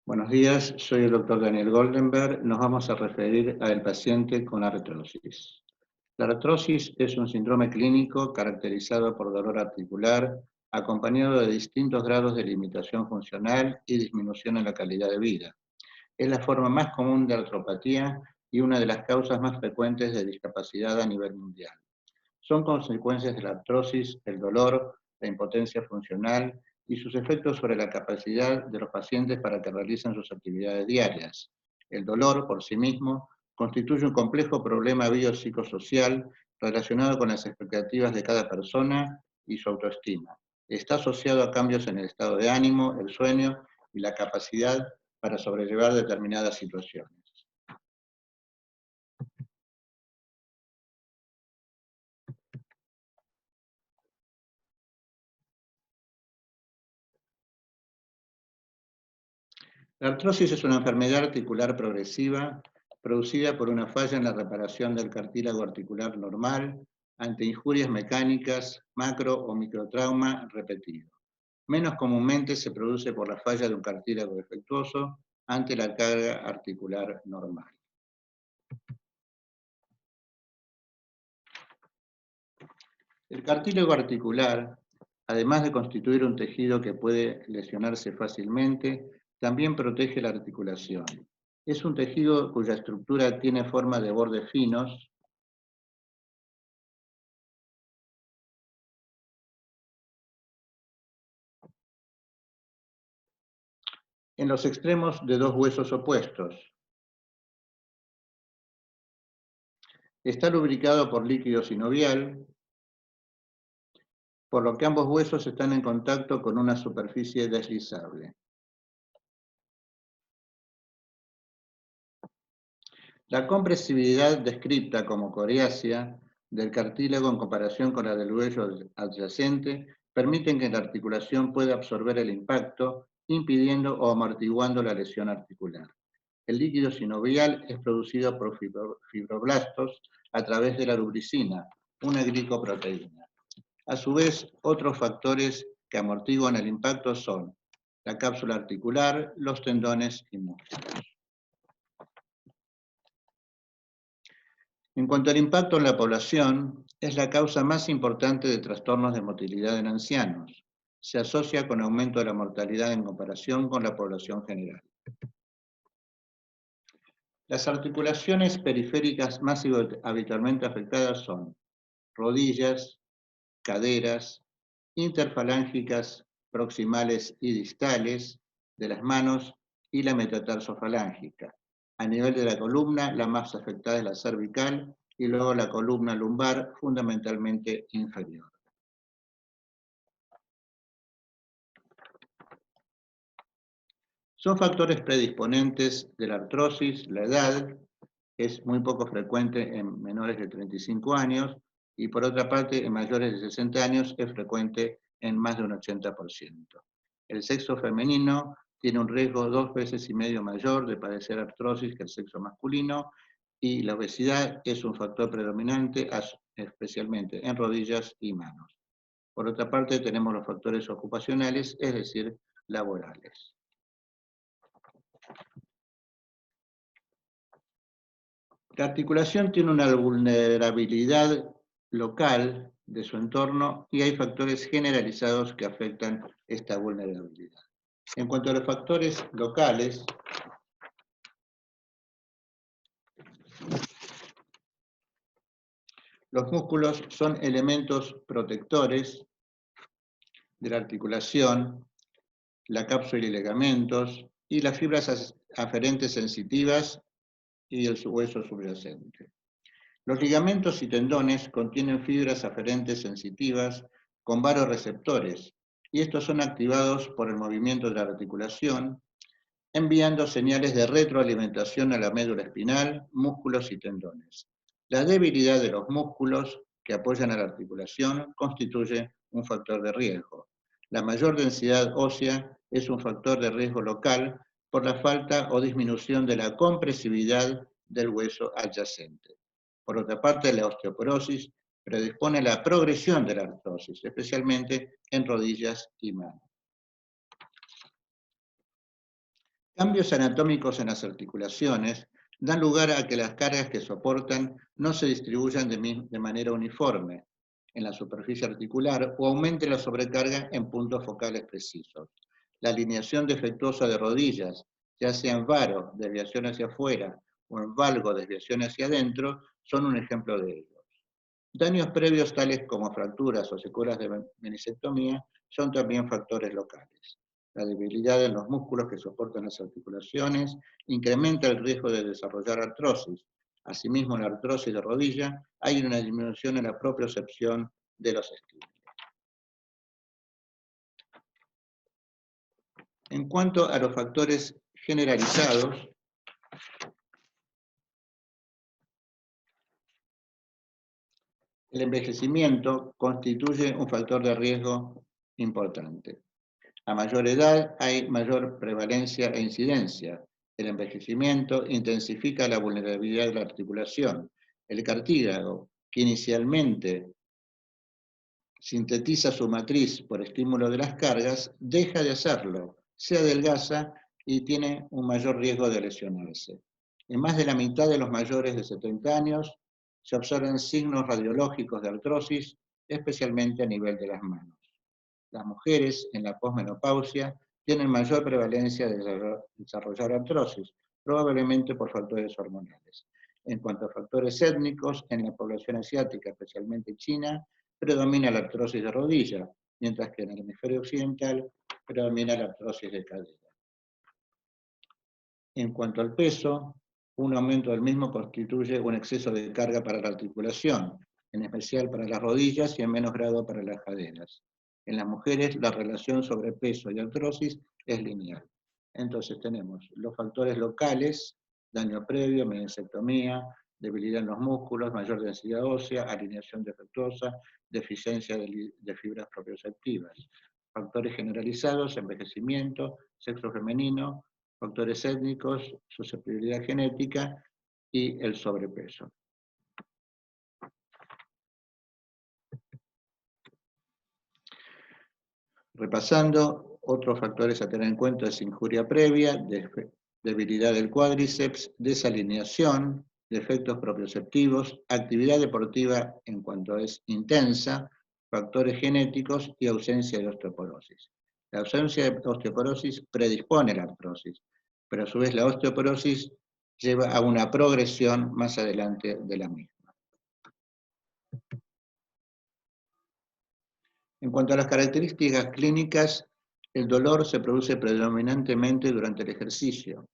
Buenos días, soy el doctor Daniel Goldenberg. Nos vamos a referir al paciente con artrosis. La artrosis es un síndrome clínico caracterizado por dolor articular, acompañado de distintos grados de limitación funcional y disminución en la calidad de vida. Es la forma más común de artropatía y una de las causas más frecuentes de discapacidad a nivel mundial. Son consecuencias de la artrosis, el dolor, la impotencia funcional y sus efectos sobre la capacidad de los pacientes para que realicen sus actividades diarias. El dolor, por sí mismo, constituye un complejo problema biopsicosocial relacionado con las expectativas de cada persona y su autoestima. Está asociado a cambios en el estado de ánimo, el sueño y la capacidad para sobrellevar determinadas situaciones. La artrosis es una enfermedad articular progresiva producida por una falla en la reparación del cartílago articular normal ante injurias mecánicas, macro o microtrauma repetido. Menos comúnmente se produce por la falla de un cartílago defectuoso ante la carga articular normal. El cartílago articular, además de constituir un tejido que puede lesionarse fácilmente, también protege la articulación. Es un tejido cuya estructura tiene forma de bordes finos, en los extremos de dos huesos opuestos. Está lubricado por líquido sinovial, por lo que ambos huesos están en contacto con una superficie deslizable. La compresibilidad descrita como coriácea del cartílago en comparación con la del hueso adyacente permiten que la articulación pueda absorber el impacto, impidiendo o amortiguando la lesión articular. El líquido sinovial es producido por fibroblastos a través de la lubricina, una glicoproteína. A su vez, otros factores que amortiguan el impacto son la cápsula articular, los tendones y músculos. En cuanto al impacto en la población, es la causa más importante de trastornos de motilidad en ancianos. Se asocia con aumento de la mortalidad en comparación con la población general. Las articulaciones periféricas más habitualmente afectadas son rodillas, caderas, interfalángicas proximales y distales de las manos y la metatarsofalángica. A nivel de la columna, la más afectada es la cervical y luego la columna lumbar, fundamentalmente inferior. Son factores predisponentes de la artrosis, la edad, es muy poco frecuente en menores de 35 años, y por otra parte, en mayores de 60 años es frecuente en más de un 80%. El sexo femenino tiene un riesgo 2,5 veces mayor de padecer artrosis que el sexo masculino, y la obesidad es un factor predominante, especialmente en rodillas y manos. Por otra parte, tenemos los factores ocupacionales, es decir, laborales. La articulación tiene una vulnerabilidad local de su entorno y hay factores generalizados que afectan esta vulnerabilidad. En cuanto a los factores locales, los músculos son elementos protectores de la articulación, la cápsula y ligamentos, y las fibras aferentes sensitivas y el hueso subyacente. Los ligamentos y tendones contienen fibras aferentes sensitivas con varoreceptores, y estos son activados por el movimiento de la articulación, enviando señales de retroalimentación a la médula espinal, músculos y tendones. La debilidad de los músculos que apoyan a la articulación constituye un factor de riesgo. La mayor densidad ósea es un factor de riesgo local por la falta o disminución de la compresividad del hueso adyacente. Por otra parte, la osteoporosis predispone a la progresión de la artrosis, especialmente en rodillas y manos. Cambios anatómicos en las articulaciones dan lugar a que las cargas que soportan no se distribuyan de manera uniforme en la superficie articular o aumente la sobrecarga en puntos focales precisos. La alineación defectuosa de rodillas, ya sea en varo, desviación hacia afuera, o en valgo, desviación hacia adentro, son un ejemplo de ello. Daños previos tales como fracturas o secuelas de meniscectomía son también factores locales. La debilidad en los músculos que soportan las articulaciones incrementa el riesgo de desarrollar artrosis. Asimismo, en la artrosis de rodilla hay una disminución en la propiocepción de los estímulos. En cuanto a los factores generalizados, el envejecimiento constituye un factor de riesgo importante. A mayor edad hay mayor prevalencia e incidencia. El envejecimiento intensifica la vulnerabilidad de la articulación. El cartílago, que inicialmente sintetiza su matriz por estímulo de las cargas, deja de hacerlo, se adelgaza y tiene un mayor riesgo de lesionarse. En más de la mitad de los mayores de 70 años se observan signos radiológicos de artrosis, especialmente a nivel de las manos. Las mujeres en la posmenopausia tienen mayor prevalencia de desarrollar artrosis, probablemente por factores hormonales. En cuanto a factores étnicos, en la población asiática, especialmente China, predomina la artrosis de rodilla, mientras que en el hemisferio occidental predomina la artrosis de cadera. En cuanto al peso, un aumento del mismo constituye un exceso de carga para la articulación, en especial para las rodillas y en menos grado para las caderas. En las mujeres, la relación sobre peso y artrosis es lineal. Entonces tenemos los factores locales, daño previo, meniscectomía, debilidad en los músculos, mayor densidad ósea, alineación defectuosa, deficiencia de fibras propioceptivas. Factores generalizados, envejecimiento, sexo femenino, factores étnicos, susceptibilidad genética y el sobrepeso. Repasando, otros factores a tener en cuenta es injuria previa, debilidad del cuádriceps, desalineación, defectos propioceptivos, actividad deportiva en cuanto es intensa, factores genéticos y ausencia de osteoporosis. La ausencia de osteoporosis predispone a la artrosis, pero a su vez la osteoporosis lleva a una progresión más adelante de la misma. En cuanto a las características clínicas, el dolor se produce predominantemente durante el ejercicio.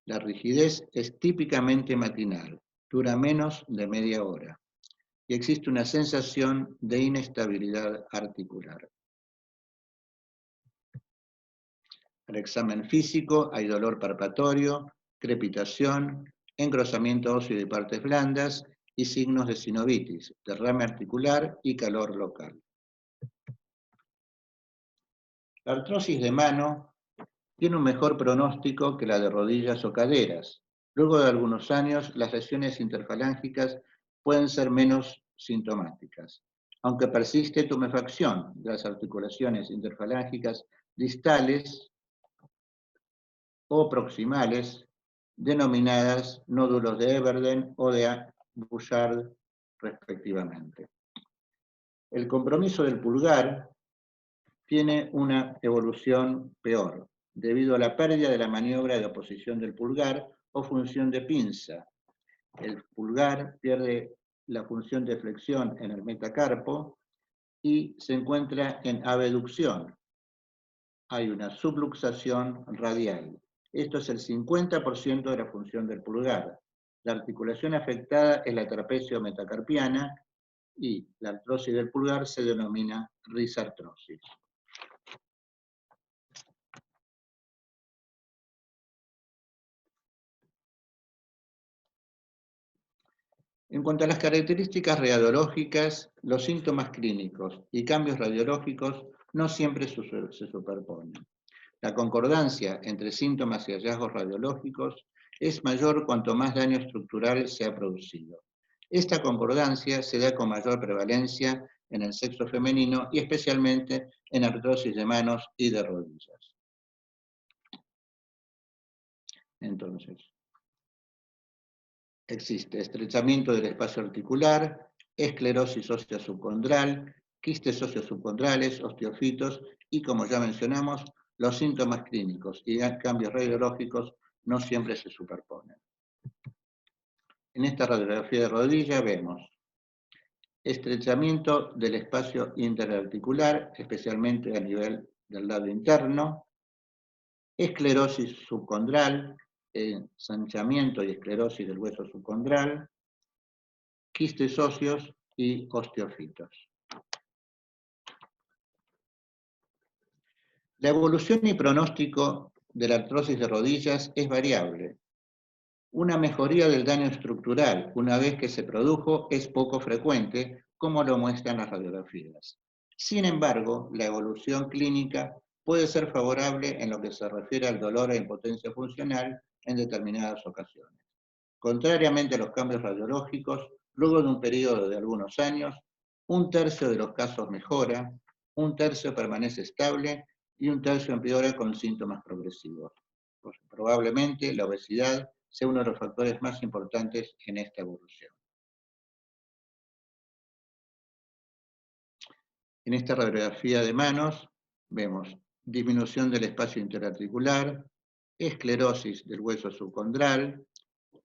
La rigidez es típicamente matinal, dura menos de media hora, y existe una sensación de inestabilidad articular. Al examen físico hay dolor palpatorio, crepitación, engrosamiento óseo de partes blandas y signos de sinovitis, derrame articular y calor local. La artrosis de mano tiene un mejor pronóstico que la de rodillas o caderas. Luego de algunos años, las lesiones interfalángicas pueden ser menos sintomáticas, aunque persiste tumefacción de las articulaciones interfalángicas distales o proximales, denominadas nódulos de Everden o de Bouchard, respectivamente. El compromiso del pulgar tiene una evolución peor, debido a la pérdida de la maniobra de oposición del pulgar o función de pinza. El pulgar pierde la función de flexión en el metacarpo y se encuentra en abducción. Hay una subluxación radial. Esto es el 50% de la función del pulgar. La articulación afectada es la trapecio metacarpiana y la artrosis del pulgar se denomina risartrosis. En cuanto a las características radiológicas, los síntomas clínicos y cambios radiológicos no siempre se superponen. La concordancia entre síntomas y hallazgos radiológicos es mayor cuanto más daño estructural se ha producido. Esta concordancia se da con mayor prevalencia en el sexo femenino y especialmente en artrosis de manos y de rodillas. Entonces, existe estrechamiento del espacio articular, esclerosis ósea subcondral, quistes óseos subcondrales, osteofitos y, como ya mencionamos, los síntomas clínicos y cambios radiológicos no siempre se superponen. En esta radiografía de rodilla vemos estrechamiento del espacio interarticular, especialmente a nivel del lado interno, esclerosis subcondral, ensanchamiento y esclerosis del hueso subcondral, quistes óseos y osteofitos. La evolución y pronóstico de la artrosis de rodillas es variable. Una mejoría del daño estructural, una vez que se produjo, es poco frecuente, como lo muestran las radiografías. Sin embargo, la evolución clínica puede ser favorable en lo que se refiere al dolor e impotencia funcional en determinadas ocasiones. Contrariamente a los cambios radiológicos, luego de un periodo de algunos años, 1/3 de los casos mejora, 1/3 permanece estable y 1/3 empeora con síntomas progresivos. Pues, probablemente la obesidad sea uno de los factores más importantes en esta evolución. En esta radiografía de manos vemos disminución del espacio interarticular, esclerosis del hueso subcondral,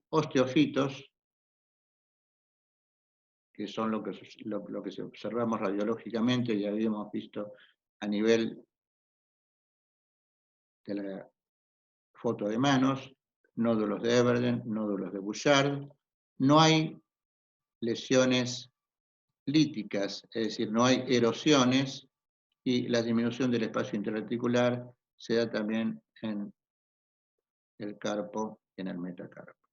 osteofitos, que son lo que observamos radiológicamente y habíamos visto a nivel de la foto de manos, nódulos de Everden, nódulos de Bouchard. No hay lesiones líticas, es decir, no hay erosiones, y la disminución del espacio interarticular se da también en el carpo y en el metacarpo.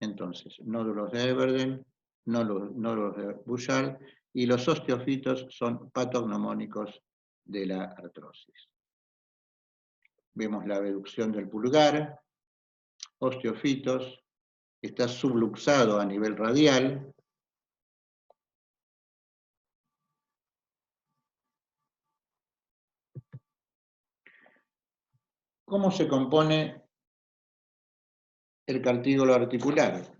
Entonces, nódulos de Everden, nódulos de Bouchard, y los osteofitos son patognomónicos de la artrosis. Vemos la abducción del pulgar, osteofitos, está subluxado a nivel radial. ¿Cómo se compone el cartílago articular?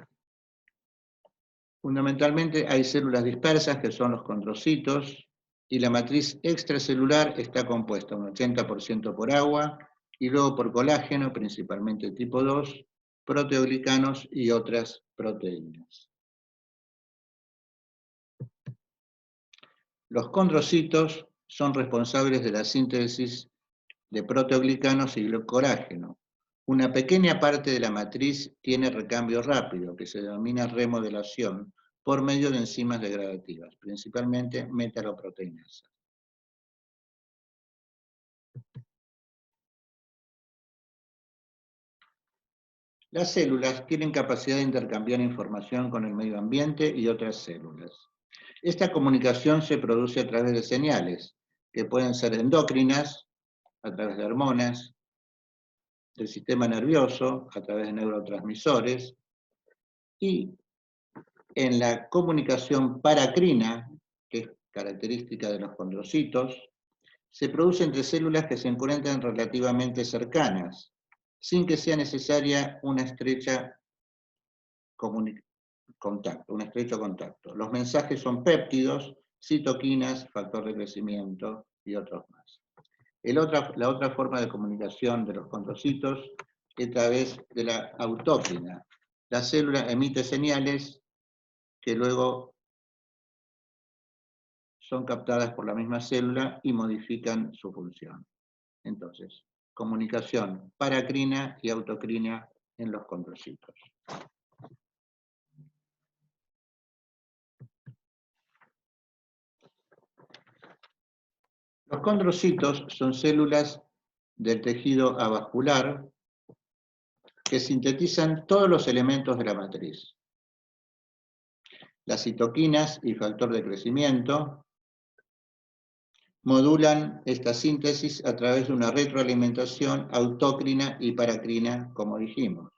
Fundamentalmente hay células dispersas, que son los condrocitos, y la matriz extracelular está compuesta un 80% por agua, y luego por colágeno, principalmente tipo 2, proteoglicanos y otras proteínas. Los condrocitos son responsables de la síntesis de proteoglicanos y colágeno. Una pequeña parte de la matriz tiene recambio rápido, que se denomina remodelación, por medio de enzimas degradativas, principalmente metaloproteinasas. Las células tienen capacidad de intercambiar información con el medio ambiente y otras células. Esta comunicación se produce a través de señales, que pueden ser endócrinas, a través de hormonas, del sistema nervioso, a través de neurotransmisores, y en la comunicación paracrina, que es característica de los condrocitos, se produce entre células que se encuentran relativamente cercanas, sin que sea necesaria un estrecho contacto. Los mensajes son péptidos, citoquinas, factor de crecimiento y otros más. La otra forma de comunicación de los condrocitos es a través de la autócrina. La célula emite señales que luego son captadas por la misma célula y modifican su función. Entonces, comunicación paracrina y autocrina en los condrocitos. Los condrocitos son células del tejido avascular que sintetizan todos los elementos de la matriz. Las citoquinas y factor de crecimiento modulan esta síntesis a través de una retroalimentación autócrina y paracrina, como dijimos.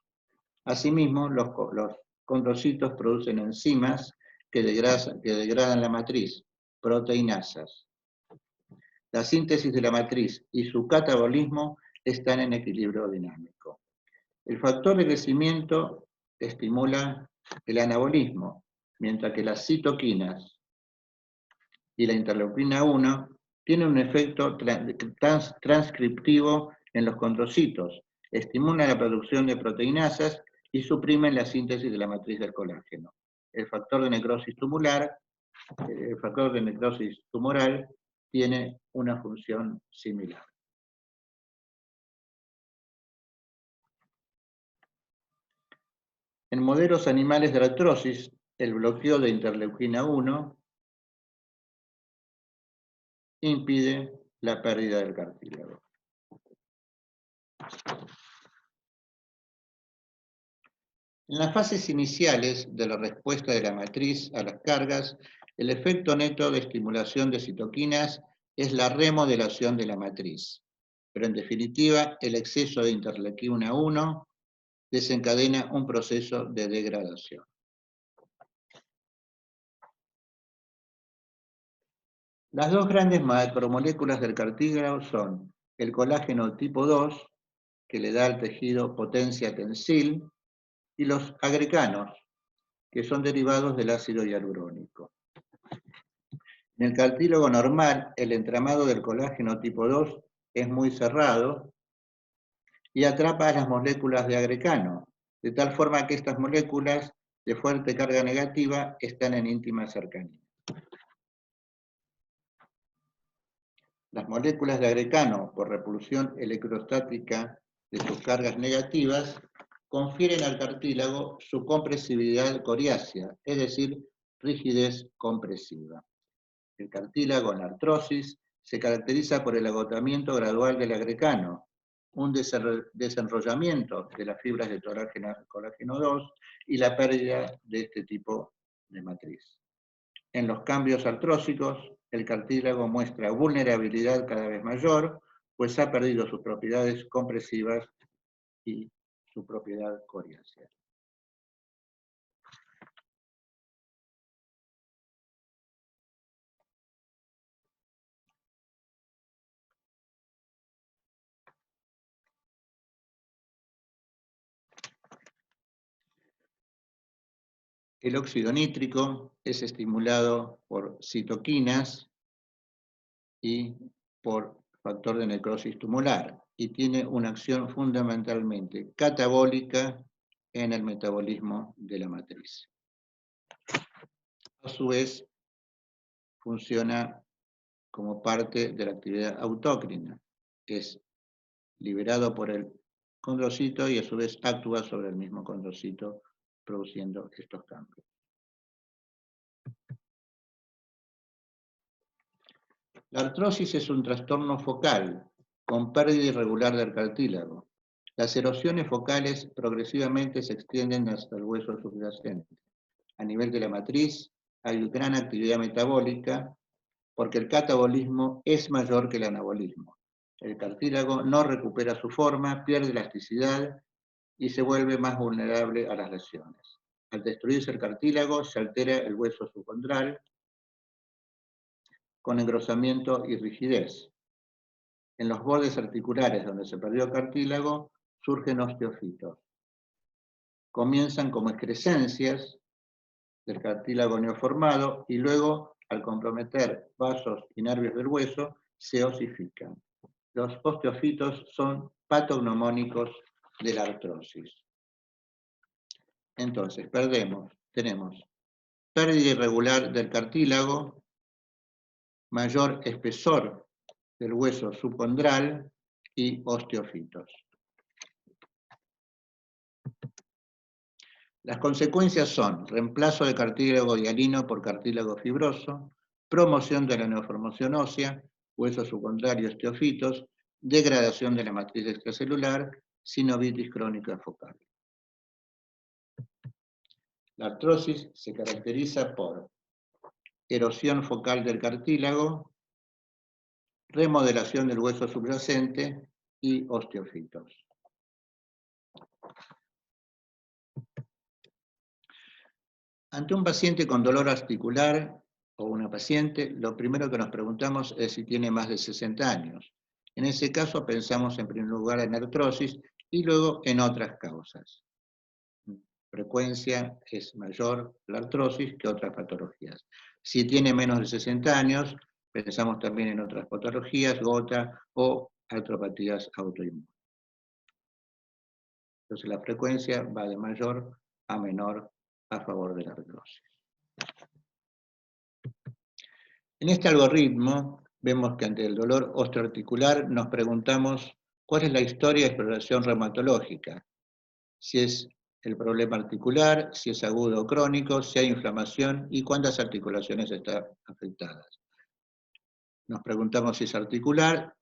Asimismo, los condrocitos producen enzimas que degradan la matriz, proteinasas. La síntesis de la matriz y su catabolismo están en equilibrio dinámico. El factor de crecimiento estimula el anabolismo, mientras que las citoquinas y la interleuquina 1 tienen un efecto transcriptivo en los condrocitos, estimulan la producción de proteinasas y suprimen la síntesis de la matriz del colágeno. El factor de necrosis tumoral tiene una función similar. En modelos animales de artrosis, el bloqueo de interleuquina 1 impide la pérdida del cartílago. En las fases iniciales de la respuesta de la matriz a las cargas, el efecto neto de estimulación de citoquinas es la remodelación de la matriz. Pero en definitiva, el exceso de interleuquina 1 desencadena un proceso de degradación. Las dos grandes macromoléculas del cartílago son el colágeno tipo 2, que le da al tejido potencia tensil, y los agreganos, que son derivados del ácido hialurónico. En el cartílago normal, el entramado del colágeno tipo 2 es muy cerrado y atrapa a las moléculas de agrecano, de tal forma que estas moléculas de fuerte carga negativa están en íntima cercanía. Las moléculas de agrecano, por repulsión electrostática de sus cargas negativas, confieren al cartílago su compresividad coriácea, es decir, rigidez compresiva. El cartílago en artrosis se caracteriza por el agotamiento gradual del agrecano, un desenrollamiento de las fibras de colágeno 2 y la pérdida de este tipo de matriz. En los cambios artrósicos, el cartílago muestra vulnerabilidad cada vez mayor, pues ha perdido sus propiedades compresivas y su propiedad coriácea. El óxido nítrico es estimulado por citoquinas y por factor de necrosis tumoral y tiene una acción fundamentalmente catabólica en el metabolismo de la matriz. A su vez, funciona como parte de la actividad autócrina, que es liberado por el condrocito y a su vez actúa sobre el mismo condrocito produciendo estos cambios. La artrosis es un trastorno focal con pérdida irregular del cartílago. Las erosiones focales progresivamente se extienden hasta el hueso subyacente. A nivel de la matriz hay gran actividad metabólica porque el catabolismo es mayor que el anabolismo. El cartílago no recupera su forma, pierde elasticidad y se vuelve más vulnerable a las lesiones. Al destruirse el cartílago se altera el hueso subcondral con engrosamiento y rigidez. En los bordes articulares donde se perdió cartílago surgen osteofitos. Comienzan como excrescencias del cartílago neoformado y luego, al comprometer vasos y nervios del hueso, se osifican. Los osteofitos son patognomónicos de la artrosis. Entonces, tenemos pérdida irregular del cartílago, mayor espesor del hueso subcondral y osteofitos. Las consecuencias son reemplazo de cartílago hialino por cartílago fibroso, promoción de la neoformación ósea, hueso subcondral y osteofitos, degradación de la matriz extracelular, sinovitis crónica focal. La artrosis se caracteriza por erosión focal del cartílago, remodelación del hueso subyacente y osteofitos. Ante un paciente con dolor articular o una paciente, lo primero que nos preguntamos es si tiene más de 60 años. En ese caso pensamos en primer lugar en artrosis y luego en otras causas. Frecuencia es mayor la artrosis que otras patologías. Si tiene menos de 60 años, pensamos también en otras patologías, gota o artropatías autoinmunes. Entonces la frecuencia va de mayor a menor a favor de la artrosis. En este algoritmo vemos que ante el dolor osteoarticular nos preguntamos cuál es la historia de exploración reumatológica, si es el problema articular, si es agudo o crónico, si hay inflamación y cuántas articulaciones están afectadas. Nos preguntamos si es articular,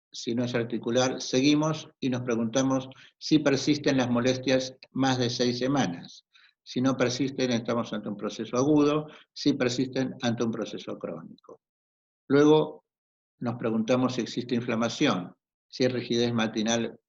si no es articular, seguimos y nos preguntamos si persisten las molestias más de 6 semanas. Si no persisten, estamos ante un proceso agudo, si persisten, ante un proceso crónico. Luego nos preguntamos si existe inflamación, si hay rigidez matinal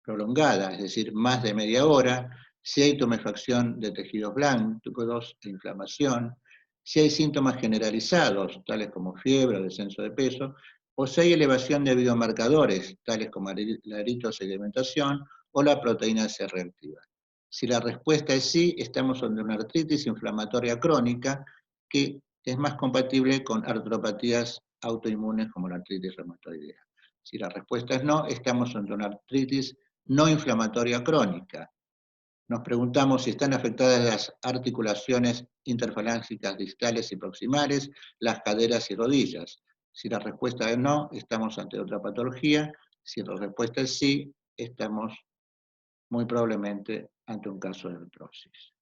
prolongada, es decir, más de media hora, si hay tumefacción de tejidos blancos e inflamación, si hay síntomas generalizados, tales como fiebre o descenso de peso, o si hay elevación de biomarcadores, tales como la eritrosedimentación o la proteína C reactiva. Si la respuesta es sí, estamos ante una artritis inflamatoria crónica que es más compatible con artropatías autoinmunes como la artritis reumatoidea. Si la respuesta es no, estamos ante una artritis no inflamatoria crónica. Nos preguntamos si están afectadas las articulaciones interfalángicas distales y proximales, las caderas y rodillas. Si la respuesta es no, estamos ante otra patología. Si la respuesta es sí, estamos muy probablemente ante un caso de artrosis.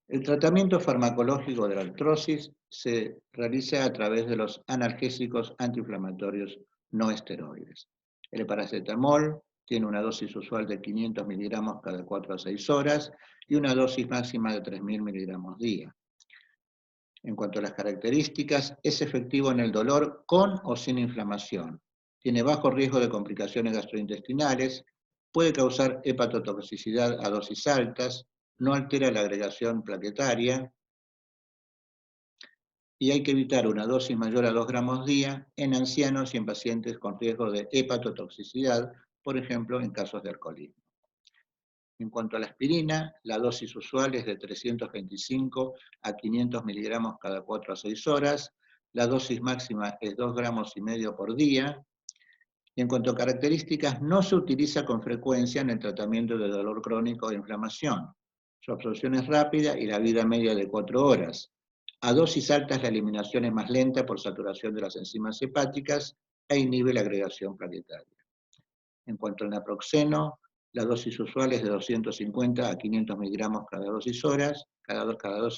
El tratamiento farmacológico de la artrosis se realiza a través de los analgésicos antiinflamatorios no esteroides. El paracetamol tiene una dosis usual de 500 miligramos cada 4 a 6 horas y una dosis máxima de 3.000 miligramos día. En cuanto a las características, es efectivo en el dolor con o sin inflamación. Tiene bajo riesgo de complicaciones gastrointestinales, puede causar hepatotoxicidad a dosis altas, no altera la agregación plaquetaria y hay que evitar una dosis mayor a 2 gramos día en ancianos y en pacientes con riesgo de hepatotoxicidad, por ejemplo, en casos de alcoholismo. En cuanto a la aspirina, la dosis usual es de 325 a 500 miligramos cada 4 a 6 horas, la dosis máxima es 2 gramos y medio por día. Y en cuanto a características, no se utiliza con frecuencia en el tratamiento de dolor crónico e inflamación. Su absorción es rápida y la vida media de 4 horas. A dosis altas la eliminación es más lenta por saturación de las enzimas hepáticas e inhibe la agregación plaquetaria. En cuanto al naproxeno, la dosis usual es de 250 a 500 miligramos cada 12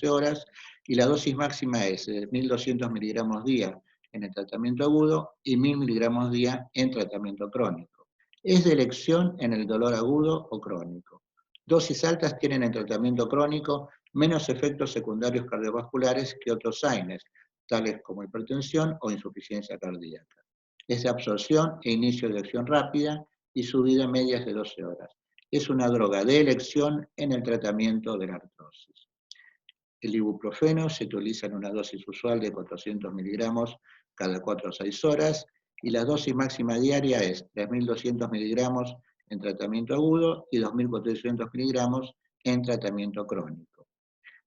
horas, y la dosis máxima es de 1.200 miligramos día en el tratamiento agudo y 1.000 miligramos día en tratamiento crónico. Es de elección en el dolor agudo o crónico. Dosis altas tienen en tratamiento crónico menos efectos secundarios cardiovasculares que otros AINES, tales como hipertensión o insuficiencia cardíaca. Es de absorción e inicio de acción rápida y su vida media es de 12 horas. Es una droga de elección en el tratamiento de la artrosis. El ibuprofeno se utiliza en una dosis usual de 400 miligramos cada 4 a 6 horas y la dosis máxima diaria es 3.200 miligramos en tratamiento agudo y 2.400 miligramos en tratamiento crónico.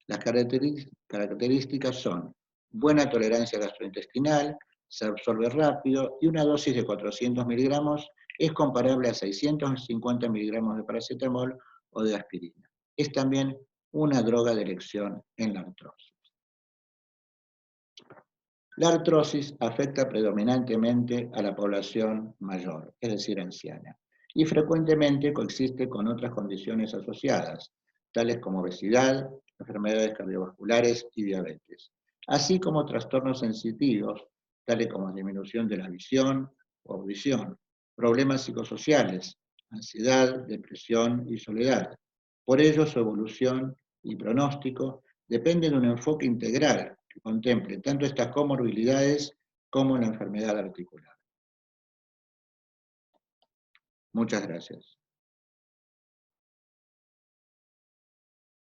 Las características son buena tolerancia gastrointestinal, se absorbe rápido y una dosis de 400 miligramos es comparable a 650 miligramos de paracetamol o de aspirina. Es también una droga de elección en la artrosis. La artrosis afecta predominantemente a la población mayor, es decir, anciana, y frecuentemente coexiste con otras condiciones asociadas, tales como obesidad, enfermedades cardiovasculares y diabetes, así como trastornos sensitivos, tales como disminución de la visión o audición, problemas psicosociales, ansiedad, depresión y soledad. Por ello, su evolución y pronóstico dependen de un enfoque integral que contemple tanto estas comorbilidades como la enfermedad articular. Muchas gracias.